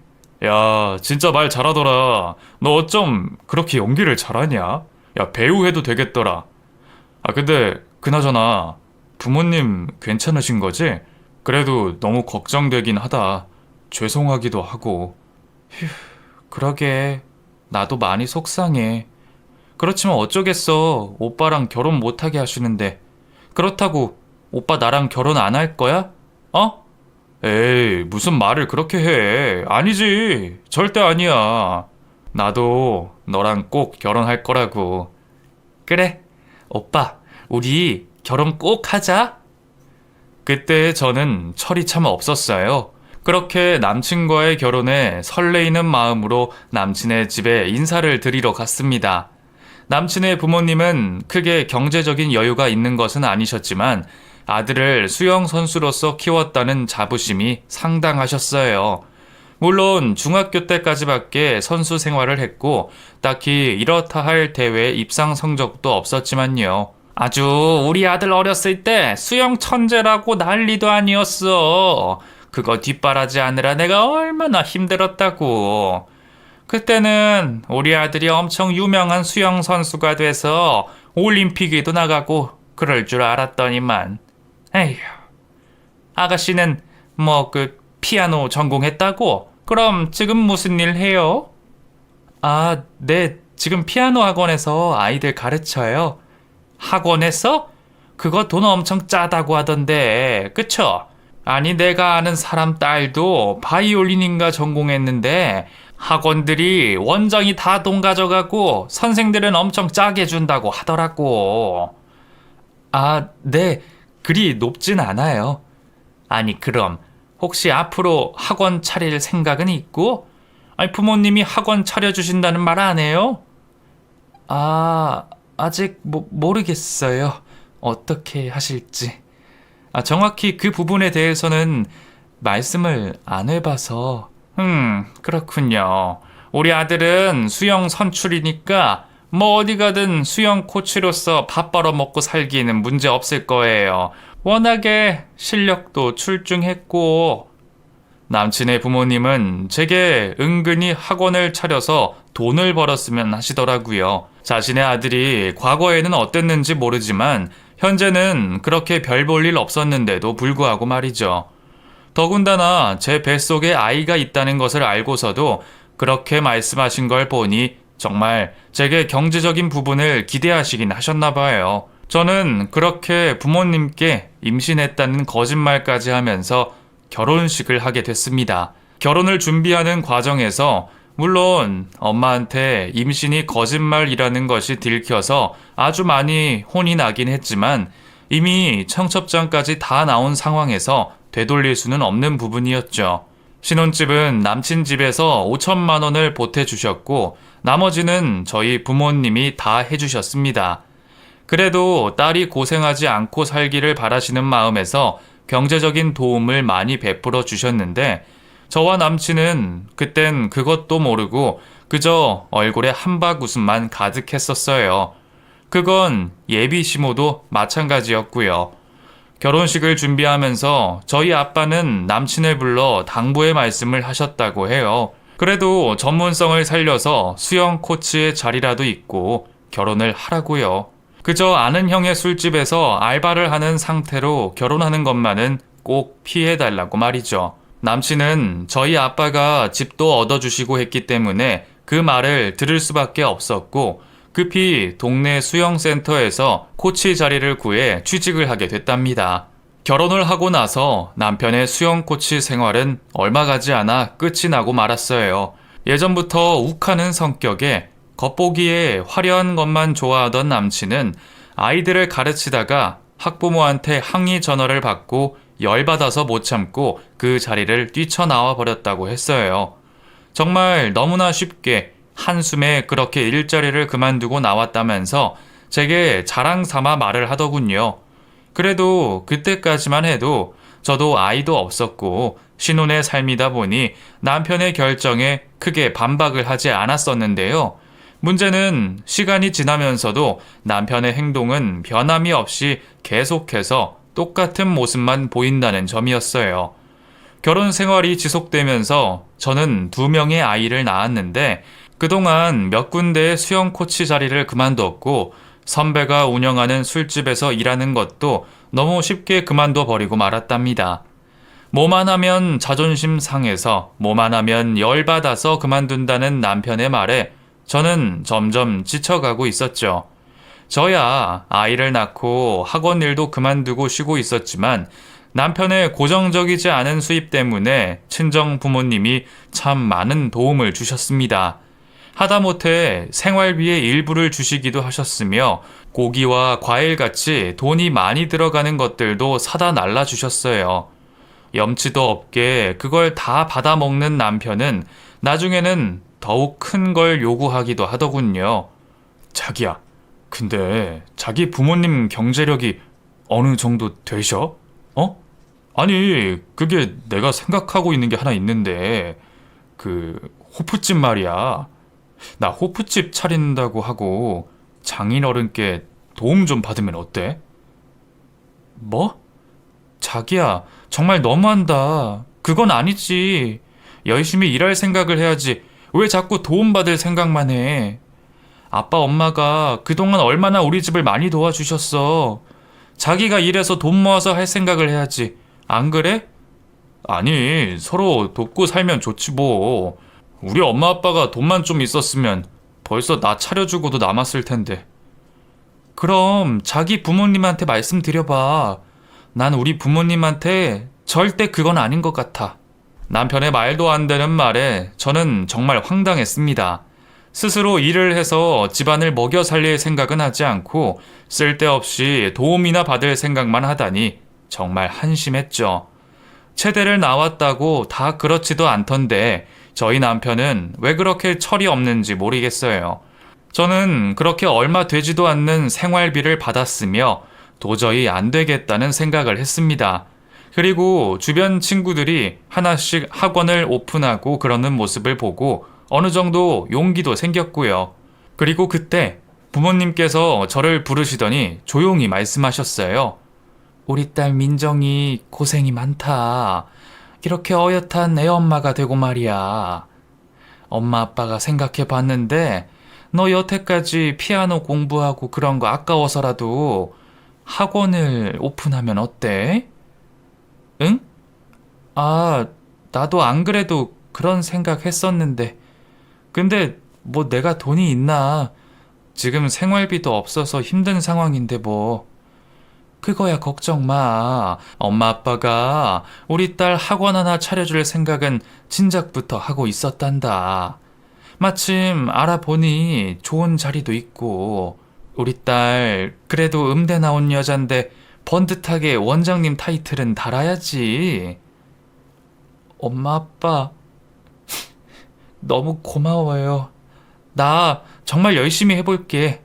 야, 진짜 말 잘하더라. 너 어쩜 그렇게 연기를 잘하냐? 야, 배우 해도 되겠더라. 아, 근데 그나저나 부모님 괜찮으신 거지? 그래도 너무 걱정되긴 하다. 죄송하기도 하고. 휴, 그러게. 나도 많이 속상해. 그렇지만 어쩌겠어. 오빠랑 결혼 못하게 하시는데. 그렇다고 오빠 나랑 결혼 안 할 거야? 어? 에이, 무슨 말을 그렇게 해. 아니지. 절대 아니야. 나도 너랑 꼭 결혼할 거라고. 그래. 오빠, 우리 결혼 꼭 하자. 그때 저는 철이 참 없었어요. 그렇게 남친과의 결혼에 설레이는 마음으로 남친의 집에 인사를 드리러 갔습니다. 남친의 부모님은 크게 경제적인 여유가 있는 것은 아니셨지만 아들을 수영 선수로서 키웠다는 자부심이 상당하셨어요. 물론 중학교 때까지밖에 선수 생활을 했고 딱히 이렇다 할 대회 입상 성적도 없었지만요. 아주 우리 아들 어렸을 때 수영 천재라고 난리도 아니었어. 그거 뒷바라지 하느라 내가 얼마나 힘들었다고. 그때는 우리 아들이 엄청 유명한 수영 선수가 돼서 올림픽에도 나가고 그럴 줄 알았더니만. 에휴, 아가씨는 피아노 전공했다고? 그럼 지금 무슨 일 해요? 아, 네, 지금 피아노 학원에서 아이들 가르쳐요. 학원에서? 그거 돈 엄청 짜다고 하던데, 그쵸? 아니, 내가 아는 사람 딸도 바이올린인가 전공했는데 학원들이 원장이 다 돈 가져가고 선생들은 엄청 짜게 준다고 하더라고. 아, 네, 그리 높진 않아요. 아니, 그럼 혹시 앞으로 학원 차릴 생각은 있고? 아니, 부모님이 학원 차려주신다는 말 안 해요? 아, 아직 모르겠어요. 어떻게 하실지. 정확히 그 부분에 대해서는 말씀을 안 해봐서. 그렇군요. 우리 아들은 수영 선출이니까 어디 가든 수영 코치로서 밥 벌어 먹고 살기에는 문제 없을 거예요. 워낙에 실력도 출중했고. 남친의 부모님은 제게 은근히 학원을 차려서 돈을 벌었으면 하시더라고요. 자신의 아들이 과거에는 어땠는지 모르지만 현재는 그렇게 별 볼 일 없었는데도 불구하고 말이죠. 더군다나 제 뱃속에 아이가 있다는 것을 알고서도 그렇게 말씀하신 걸 보니 정말 제게 경제적인 부분을 기대하시긴 하셨나 봐요. 저는 그렇게 부모님께 임신했다는 거짓말까지 하면서 결혼식을 하게 됐습니다. 결혼을 준비하는 과정에서 물론 엄마한테 임신이 거짓말이라는 것이 들켜서 아주 많이 혼이 나긴 했지만 이미 청첩장까지 다 나온 상황에서 되돌릴 수는 없는 부분이었죠. 신혼집은 남친 집에서 5천만 원을 보태주셨고 나머지는 저희 부모님이 다 해주셨습니다. 그래도 딸이 고생하지 않고 살기를 바라시는 마음에서 경제적인 도움을 많이 베풀어 주셨는데 저와 남친은 그땐 그것도 모르고 그저 얼굴에 한박 웃음만 가득했었어요. 그건 예비 시모도 마찬가지였고요. 결혼식을 준비하면서 저희 아빠는 남친을 불러 당부의 말씀을 하셨다고 해요. 그래도 전문성을 살려서 수영 코치의 자리라도 있고 결혼을 하라고요. 그저 아는 형의 술집에서 알바를 하는 상태로 결혼하는 것만은 꼭 피해달라고 말이죠. 남친은 저희 아빠가 집도 얻어주시고 했기 때문에 그 말을 들을 수밖에 없었고 급히 동네 수영센터에서 코치 자리를 구해 취직을 하게 됐답니다. 결혼을 하고 나서 남편의 수영 코치 생활은 얼마 가지 않아 끝이 나고 말았어요. 예전부터 욱하는 성격에 겉보기에 화려한 것만 좋아하던 남친은 아이들을 가르치다가 학부모한테 항의 전화를 받고 열받아서 못 참고 그 자리를 뛰쳐나와 버렸다고 했어요. 정말 너무나 쉽게 한숨에 그렇게 일자리를 그만두고 나왔다면서 제게 자랑 삼아 말을 하더군요. 그래도 그때까지만 해도 저도 아이도 없었고 신혼의 삶이다 보니 남편의 결정에 크게 반박을 하지 않았었는데요. 문제는 시간이 지나면서도 남편의 행동은 변함이 없이 계속해서 똑같은 모습만 보인다는 점이었어요. 결혼 생활이 지속되면서 저는 2명의 아이를 낳았는데 그동안 몇 군데의 수영 코치 자리를 그만뒀고 선배가 운영하는 술집에서 일하는 것도 너무 쉽게 그만둬 버리고 말았답니다. 뭐만 하면 자존심 상해서 뭐만 하면 열받아서 그만둔다는 남편의 말에 저는 점점 지쳐가고 있었죠. 저야 아이를 낳고 학원 일도 그만두고 쉬고 있었지만 남편의 고정적이지 않은 수입 때문에 친정 부모님이 참 많은 도움을 주셨습니다. 하다못해 생활비의 일부를 주시기도 하셨으며 고기와 과일같이 돈이 많이 들어가는 것들도 사다 날라주셨어요. 염치도 없게 그걸 다 받아먹는 남편은 나중에는 더욱 큰 걸 요구하기도 하더군요. 자기야, 근데 자기 부모님 경제력이 어느 정도 되셔? 어? 아니, 그게 내가 생각하고 있는 게 하나 있는데, 호프집 말이야. 나 호프집 차린다고 하고 장인어른께 도움 좀 받으면 어때? 뭐? 자기야, 정말 너무한다. 그건 아니지. 열심히 일할 생각을 해야지. 왜 자꾸 도움받을 생각만 해? 아빠, 엄마가 그동안 얼마나 우리 집을 많이 도와주셨어. 자기가 일해서 돈 모아서 할 생각을 해야지. 안 그래? 아니, 서로 돕고 살면 좋지 뭐. 우리 엄마 아빠가 돈만 좀 있었으면 벌써 나 차려주고도 남았을 텐데. 그럼 자기 부모님한테 말씀드려봐. 난 우리 부모님한테 절대 그건 아닌 것 같아. 남편의 말도 안 되는 말에 저는 정말 황당했습니다. 스스로 일을 해서 집안을 먹여 살릴 생각은 하지 않고 쓸데없이 도움이나 받을 생각만 하다니 정말 한심했죠. 체대를 나왔다고 다 그렇지도 않던데 저희 남편은 왜 그렇게 철이 없는지 모르겠어요. 저는 그렇게 얼마 되지도 않는 생활비를 받았으며 도저히 안 되겠다는 생각을 했습니다. 그리고 주변 친구들이 하나씩 학원을 오픈하고 그러는 모습을 보고 어느 정도 용기도 생겼고요. 그리고 그때 부모님께서 저를 부르시더니 조용히 말씀하셨어요. 우리 딸 민정이 고생이 많다. 이렇게 어엿한 애엄마가 되고 말이야. 엄마 아빠가 생각해 봤는데 너 여태까지 피아노 공부하고 그런 거 아까워서라도 학원을 오픈하면 어때? 응? 아, 나도 안 그래도 그런 생각 했었는데. 근데 뭐 내가 돈이 있나? 지금 생활비도 없어서 힘든 상황인데 뭐. 그거야 걱정 마. 엄마 아빠가 우리 딸 학원 하나 차려줄 생각은 진작부터 하고 있었단다. 마침 알아보니 좋은 자리도 있고 우리 딸 그래도 음대 나온 여잔데 번듯하게 원장님 타이틀은 달아야지. 엄마 아빠 너무 고마워요. 나 정말 열심히 해볼게.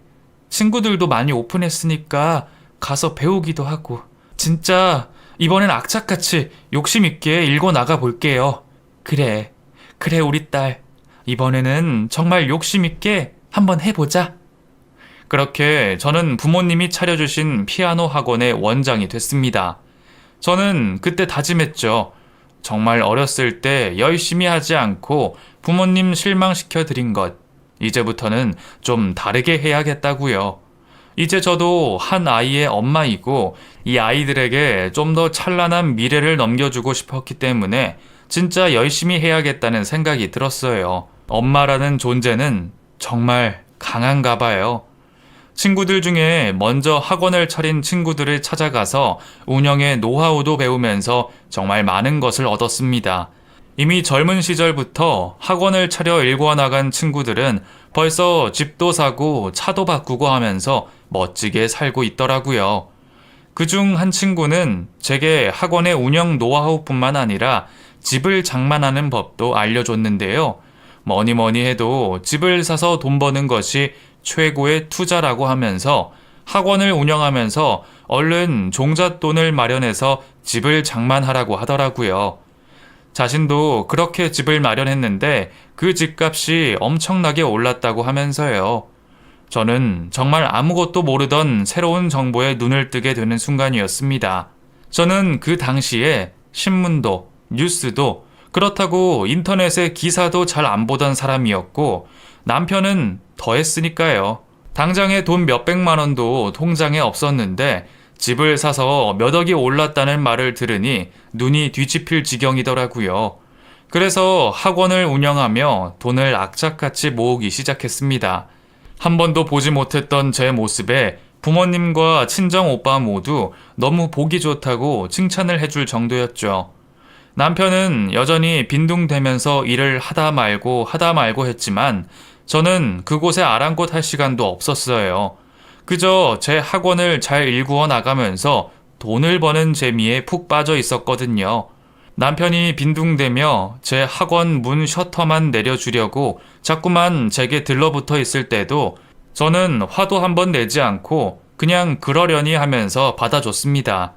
친구들도 많이 오픈했으니까 가서 배우기도 하고 진짜 이번엔 악착같이 욕심 있게 일궈 나가 볼게요. 그래 우리 딸 이번에는 정말 욕심 있게 한번 해보자. 그렇게 저는 부모님이 차려주신 피아노 학원의 원장이 됐습니다. 저는 그때 다짐했죠. 정말 어렸을 때 열심히 하지 않고 부모님 실망시켜 드린 것, 이제부터는 좀 다르게 해야겠다고요. 이제 저도 한 아이의 엄마이고 이 아이들에게 좀 더 찬란한 미래를 넘겨주고 싶었기 때문에 진짜 열심히 해야겠다는 생각이 들었어요. 엄마라는 존재는 정말 강한가 봐요. 친구들 중에 먼저 학원을 차린 친구들을 찾아가서 운영의 노하우도 배우면서 정말 많은 것을 얻었습니다. 이미 젊은 시절부터 학원을 차려 일궈 나간 친구들은 벌써 집도 사고 차도 바꾸고 하면서 멋지게 살고 있더라고요. 그중 한 친구는 제게 학원의 운영 노하우뿐만 아니라 집을 장만하는 법도 알려줬는데요. 뭐니 해도 집을 사서 돈 버는 것이 최고의 투자라고 하면서 학원을 운영하면서 얼른 종잣돈을 마련해서 집을 장만하라고 하더라고요. 자신도 그렇게 집을 마련했는데 그 집값이 엄청나게 올랐다고 하면서요. 저는 정말 아무것도 모르던 새로운 정보에 눈을 뜨게 되는 순간이었습니다. 저는 그 당시에 신문도 뉴스도 그렇다고 인터넷에 기사도 잘 안 보던 사람이었고 남편은 더 했으니까요. 당장에 돈 몇백만 원도 통장에 없었는데 집을 사서 몇 억이 올랐다는 말을 들으니 눈이 뒤집힐 지경이더라고요. 그래서 학원을 운영하며 돈을 악착같이 모으기 시작했습니다. 한 번도 보지 못했던 제 모습에 부모님과 친정 오빠 모두 너무 보기 좋다고 칭찬을 해줄 정도였죠. 남편은 여전히 빈둥대면서 일을 하다 말고 했지만 저는 그곳에 아랑곳 할 시간도 없었어요. 그저 제 학원을 잘 일구어 나가면서 돈을 버는 재미에 푹 빠져 있었거든요. 남편이 빈둥대며 제 학원 문 셔터만 내려주려고 자꾸만 제게 들러붙어 있을 때도 저는 화도 한번 내지 않고 그냥 그러려니 하면서 받아줬습니다.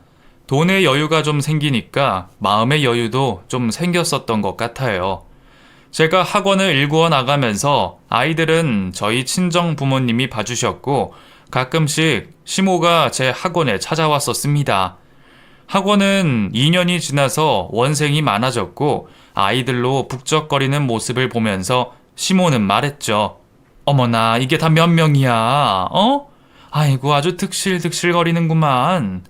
돈의 여유가 좀 생기니까 마음의 여유도 좀 생겼었던 것 같아요. 제가 학원을 일구어 나가면서 아이들은 저희 친정 부모님이 봐주셨고 가끔씩 시모가 제 학원에 찾아왔었습니다. 학원은 2년이 지나서 원생이 많아졌고 아이들로 북적거리는 모습을 보면서 시모는 말했죠. 어머나, 이게 다 몇 명이야? 어? 아이고, 아주 득실득실거리는구만.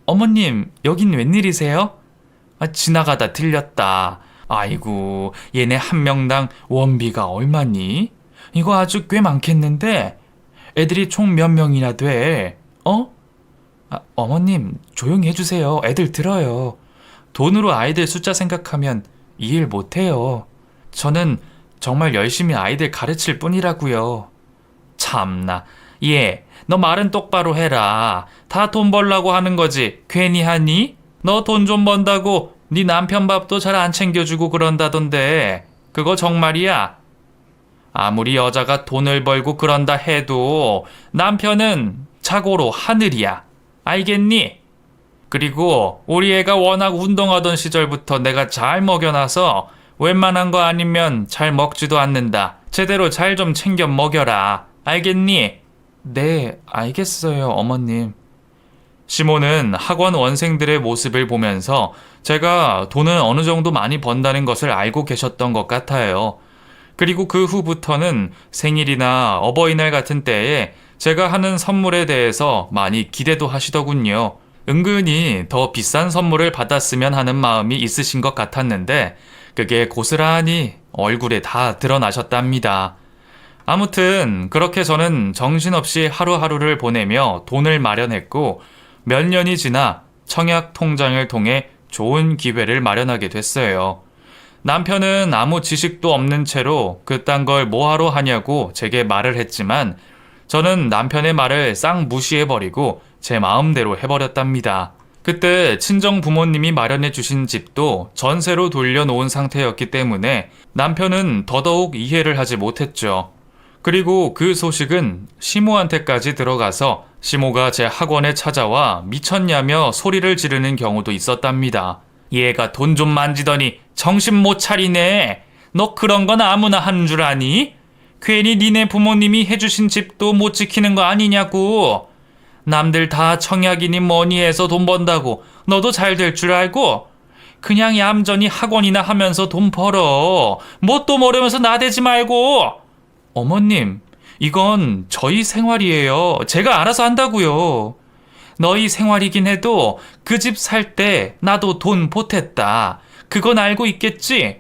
어머님, 여긴 웬일이세요? 지나가다 들렸다. 아이고, 얘네 한 명당 원비가 얼마니? 이거 아주 꽤 많겠는데? 애들이 총 몇 명이나 돼? 어머님, 조용히 해주세요. 애들 들어요. 돈으로 아이들 숫자 생각하면 이 일 못해요. 저는 정말 열심히 아이들 가르칠 뿐이라고요. 참나. 너 말은 똑바로 해라. 다 돈 벌라고 하는 거지. 괜히 하니? 너 돈 좀 번다고 네 남편 밥도 잘 안 챙겨주고 그런다던데. 그거 정말이야? 아무리 여자가 돈을 벌고 그런다 해도 남편은 자고로 하늘이야. 알겠니? 그리고 우리 애가 워낙 운동하던 시절부터 내가 잘 먹여놔서 웬만한 거 아니면 잘 먹지도 않는다. 제대로 잘 좀 챙겨 먹여라. 알겠니? 네, 알겠어요, 어머님. 시모는 학원 원생들의 모습을 보면서 제가 돈을 어느 정도 많이 번다는 것을 알고 계셨던 것 같아요. 그리고 그 후부터는 생일이나 어버이날 같은 때에 제가 하는 선물에 대해서 많이 기대도 하시더군요. 은근히 더 비싼 선물을 받았으면 하는 마음이 있으신 것 같았는데 그게 고스란히 얼굴에 다 드러나셨답니다. 아무튼 그렇게 저는 정신없이 하루하루를 보내며 돈을 마련했고 몇 년이 지나 청약 통장을 통해 좋은 기회를 마련하게 됐어요. 남편은 아무 지식도 없는 채로 그딴 걸 뭐하러 하냐고 제게 말을 했지만 저는 남편의 말을 싹 무시해버리고 제 마음대로 해버렸답니다. 그때 친정 부모님이 마련해 주신 집도 전세로 돌려놓은 상태였기 때문에 남편은 더더욱 이해를 하지 못했죠. 그리고 그 소식은 시모한테까지 들어가서 시모가 제 학원에 찾아와 미쳤냐며 소리를 지르는 경우도 있었답니다. 얘가 돈 좀 만지더니 정신 못 차리네. 너 그런 건 아무나 하는 줄 아니? 괜히 니네 부모님이 해주신 집도 못 지키는 거 아니냐고. 남들 다 청약이니 뭐니 해서 돈 번다고 너도 잘 될 줄 알고 그냥 얌전히 학원이나 하면서 돈 벌어. 뭣도 모르면서 나대지 말고. 어머님, 이건 저희 생활이에요. 제가 알아서 한다고요. 너희 생활이긴 해도 그 집 살 때 나도 돈 보탰다. 그건 알고 있겠지?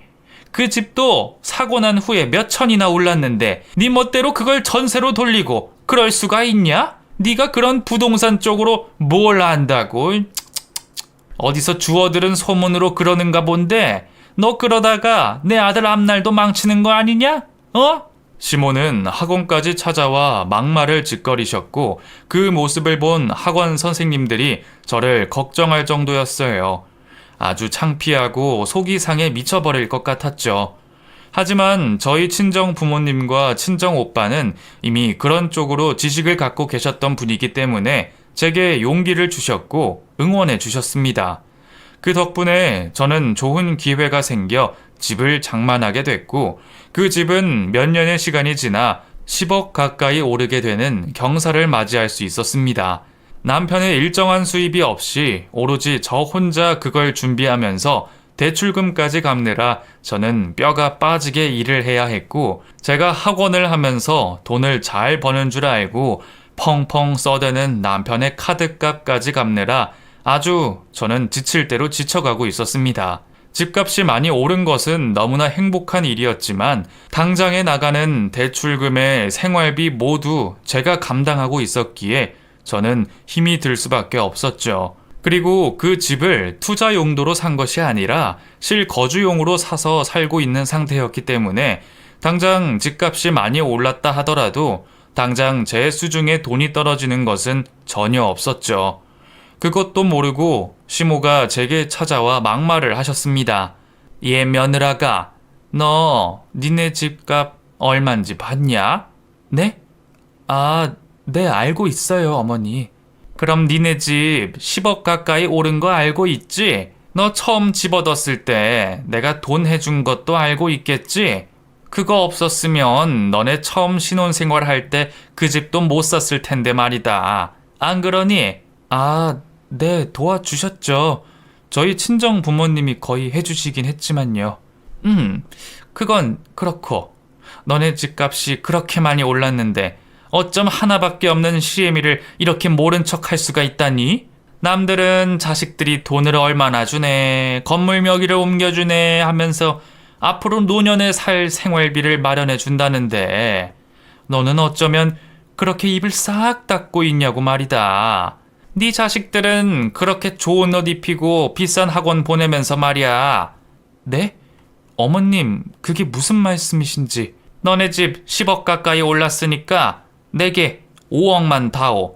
그 집도 사고 난 후에 몇 천이나 올랐는데 네 멋대로 그걸 전세로 돌리고 그럴 수가 있냐? 네가 그런 부동산 쪽으로 뭘 안다고? 어디서 주워들은 소문으로 그러는가 본데 너 그러다가 내 아들 앞날도 망치는 거 아니냐? 시모는 학원까지 찾아와 막말을 짓거리셨고 그 모습을 본 학원 선생님들이 저를 걱정할 정도였어요. 아주 창피하고 속이 상해 미쳐버릴 것 같았죠. 하지만 저희 친정 부모님과 친정 오빠는 이미 그런 쪽으로 지식을 갖고 계셨던 분이기 때문에 제게 용기를 주셨고 응원해 주셨습니다. 그 덕분에 저는 좋은 기회가 생겨 집을 장만하게 됐고 그 집은 몇 년의 시간이 지나 10억 가까이 오르게 되는 경사를 맞이할 수 있었습니다. 남편의 일정한 수입이 없이 오로지 저 혼자 그걸 준비하면서 대출금까지 갚느라 저는 뼈가 빠지게 일을 해야 했고 제가 학원을 하면서 돈을 잘 버는 줄 알고 펑펑 써대는 남편의 카드값까지 갚느라 아주 저는 지칠 대로 지쳐가고 있었습니다. 집값이 많이 오른 것은 너무나 행복한 일이었지만 당장에 나가는 대출금의 생활비 모두 제가 감당하고 있었기에 저는 힘이 들 수밖에 없었죠. 그리고 그 집을 투자 용도로 산 것이 아니라 실거주용으로 사서 살고 있는 상태였기 때문에 당장 집값이 많이 올랐다 하더라도 당장 제 수중에 돈이 떨어지는 것은 전혀 없었죠. 그것도 모르고 시모가 제게 찾아와 막말을 하셨습니다. 얘 며느라가, 너 니네 집값 얼만지 봤냐? 네? 아, 네, 알고 있어요, 어머니. 그럼 니네 집 10억 가까이 오른 거 알고 있지? 너 처음 집 얻었을 때 내가 돈 해준 것도 알고 있겠지? 그거 없었으면 너네 처음 신혼생활 할 때 그 집도 못 샀을 텐데 말이다. 안 그러니? 아, 네, 도와주셨죠. 저희 친정 부모님이 거의 해주시긴 했지만요. 그건 그렇고. 너네 집값이 그렇게 많이 올랐는데 어쩜 하나밖에 없는 시애미를 이렇게 모른 척 할 수가 있다니? 남들은 자식들이 돈을 얼마나 주네, 건물 명의를 옮겨주네 하면서 앞으로 노년에 살 생활비를 마련해 준다는데 너는 어쩌면 그렇게 입을 싹 닫고 있냐고 말이다. 네 자식들은 그렇게 좋은 옷 입히고 비싼 학원 보내면서 말이야. 네? 어머님, 그게 무슨 말씀이신지. 너네 집 10억 가까이 올랐으니까 내게 5억만 다오.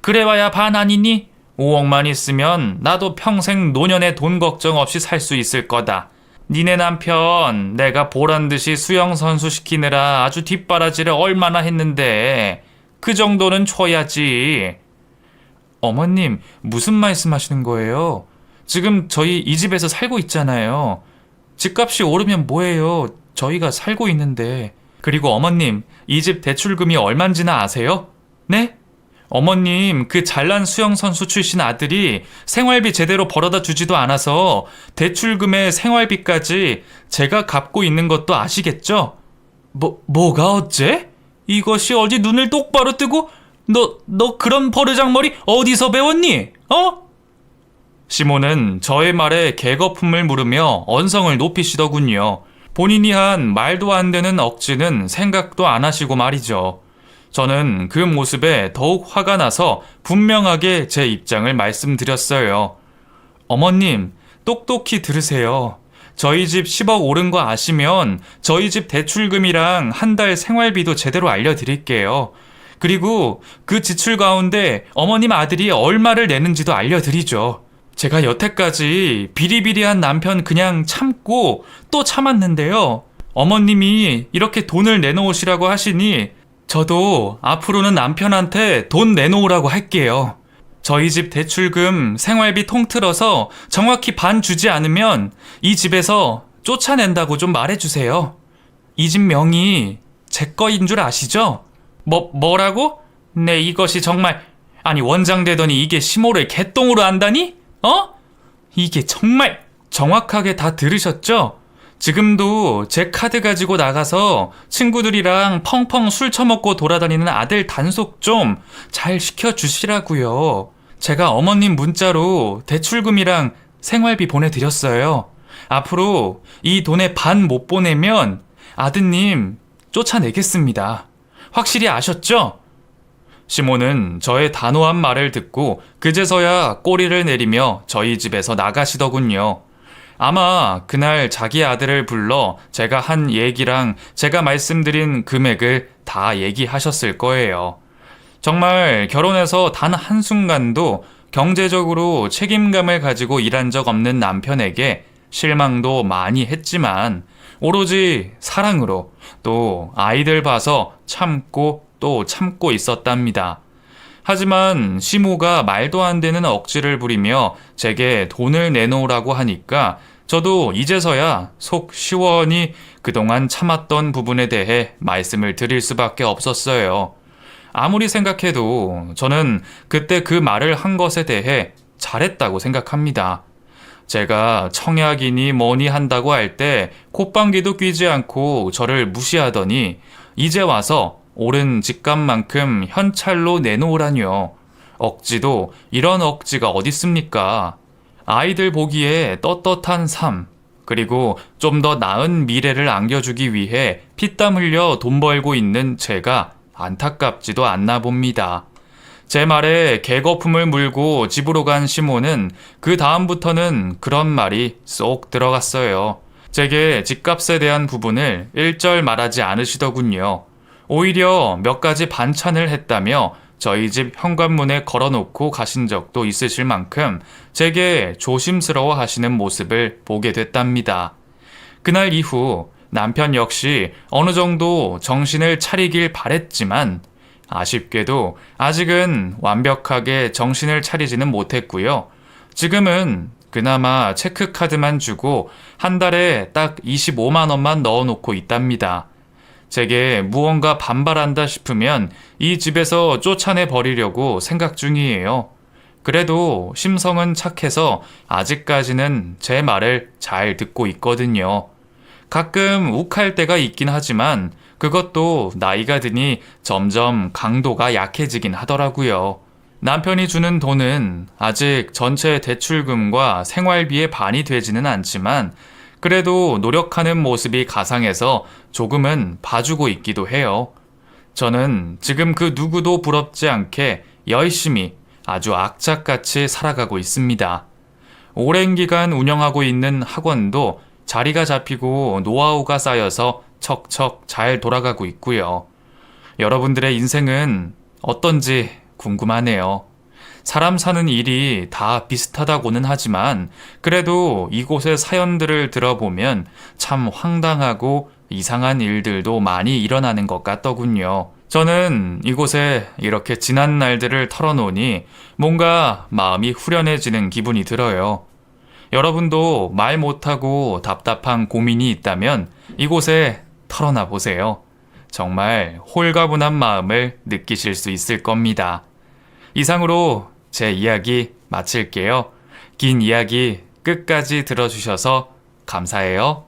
그래봐야 반 아니니? 5억만 있으면 나도 평생 노년에 돈 걱정 없이 살 수 있을 거다. 니네 남편 내가 보란듯이 수영선수 시키느라 아주 뒷바라지를 얼마나 했는데 그 정도는 줘야지. 어머님, 무슨 말씀하시는 거예요? 지금 저희 이 집에서 살고 있잖아요. 집값이 오르면 뭐예요? 저희가 살고 있는데. 그리고 어머님, 이 집 대출금이 얼만지나 아세요? 네? 어머님, 그 잘난 수영선수 출신 아들이 생활비 제대로 벌어다 주지도 않아서 대출금에 생활비까지 제가 갚고 있는 것도 아시겠죠? 뭐가 어째? 이것이 어디 눈을 똑바로 뜨고 너 그런 버르장머리 어디서 배웠니? 어? 시몬은 저의 말에 개거품을 물으며 언성을 높이시더군요. 본인이 한 말도 안 되는 억지는 생각도 안 하시고 말이죠. 저는 그 모습에 더욱 화가 나서 분명하게 제 입장을 말씀드렸어요. 어머님, 똑똑히 들으세요. 저희 집 10억 오른 거 아시면 저희 집 대출금이랑 한 달 생활비도 제대로 알려드릴게요. 그리고 그 지출 가운데 어머님 아들이 얼마를 내는지도 알려드리죠. 제가 여태까지 비리비리한 남편 그냥 참고 또 참았는데요. 어머님이 이렇게 돈을 내놓으시라고 하시니 저도 앞으로는 남편한테 돈 내놓으라고 할게요. 저희 집 대출금, 생활비 통틀어서 정확히 반 주지 않으면 이 집에서 쫓아낸다고 좀 말해주세요. 이 집 명의 제 거인 줄 아시죠? 뭐라고? 네, 이것이 정말... 아니, 원장 되더니 이게 시모를 개똥으로 안다니? 어? 이게 정말... 정확하게 다 들으셨죠? 지금도 제 카드 가지고 나가서 친구들이랑 펑펑 술 처먹고 돌아다니는 아들 단속 좀 잘 시켜주시라고요. 제가 어머님 문자로 대출금이랑 생활비 보내드렸어요. 앞으로 이 돈의 반 못 보내면 아드님 쫓아내겠습니다. 확실히 아셨죠? 시몬은 저의 단호한 말을 듣고 그제서야 꼬리를 내리며 저희 집에서 나가시더군요. 아마 그날 자기 아들을 불러 제가 한 얘기랑 제가 말씀드린 금액을 다 얘기하셨을 거예요. 정말 결혼해서 단 한순간도 경제적으로 책임감을 가지고 일한 적 없는 남편에게 실망도 많이 했지만 오로지 사랑으로 또 아이들 봐서 참고 또 참고 있었답니다. 하지만 시모가 말도 안 되는 억지를 부리며 제게 돈을 내놓으라고 하니까 저도 이제서야 속 시원히 그동안 참았던 부분에 대해 말씀을 드릴 수밖에 없었어요. 아무리 생각해도 저는 그때 그 말을 한 것에 대해 잘했다고 생각합니다. 제가 청약이니 뭐니 한다고 할 때 콧방귀도 뀌지 않고 저를 무시하더니 이제 와서 오른 집값만큼 현찰로 내놓으라뇨. 억지도 이런 억지가 어딨습니까? 아이들 보기에 떳떳한 삶, 그리고 좀 더 나은 미래를 안겨주기 위해 피땀 흘려 돈 벌고 있는 제가 안타깝지도 않나 봅니다. 제 말에 개거품을 물고 집으로 간 시모는 그 다음부터는 그런 말이 쏙 들어갔어요. 제게 집값에 대한 부분을 일절 말하지 않으시더군요. 오히려 몇 가지 반찬을 했다며 저희 집 현관문에 걸어놓고 가신 적도 있으실 만큼 제게 조심스러워 하시는 모습을 보게 됐답니다. 그날 이후 남편 역시 어느 정도 정신을 차리길 바랬지만 아쉽게도 아직은 완벽하게 정신을 차리지는 못했고요. 지금은 그나마 체크카드만 주고 한 달에 딱 25만 원만 넣어놓고 있답니다. 제게 무언가 반발한다 싶으면 이 집에서 쫓아내 버리려고 생각 중이에요. 그래도 심성은 착해서 아직까지는 제 말을 잘 듣고 있거든요. 가끔 욱할 때가 있긴 하지만 그것도 나이가 드니 점점 강도가 약해지긴 하더라고요. 남편이 주는 돈은 아직 전체 대출금과 생활비의 반이 되지는 않지만 그래도 노력하는 모습이 가상해서 조금은 봐주고 있기도 해요. 저는 지금 그 누구도 부럽지 않게 열심히 아주 악착같이 살아가고 있습니다. 오랜 기간 운영하고 있는 학원도 자리가 잡히고 노하우가 쌓여서 척척 잘 돌아가고 있고요. 여러분들의 인생은 어떤지 궁금하네요. 사람 사는 일이 다 비슷하다고는 하지만 그래도 이곳의 사연들을 들어보면 참 황당하고 이상한 일들도 많이 일어나는 것 같더군요. 저는 이곳에 이렇게 지난 날들을 털어놓으니 뭔가 마음이 후련해지는 기분이 들어요. 여러분도 말 못하고 답답한 고민이 있다면 이곳에 털어놔 보세요. 정말 홀가분한 마음을 느끼실 수 있을 겁니다. 이상으로 제 이야기 마칠게요. 긴 이야기 끝까지 들어주셔서 감사해요.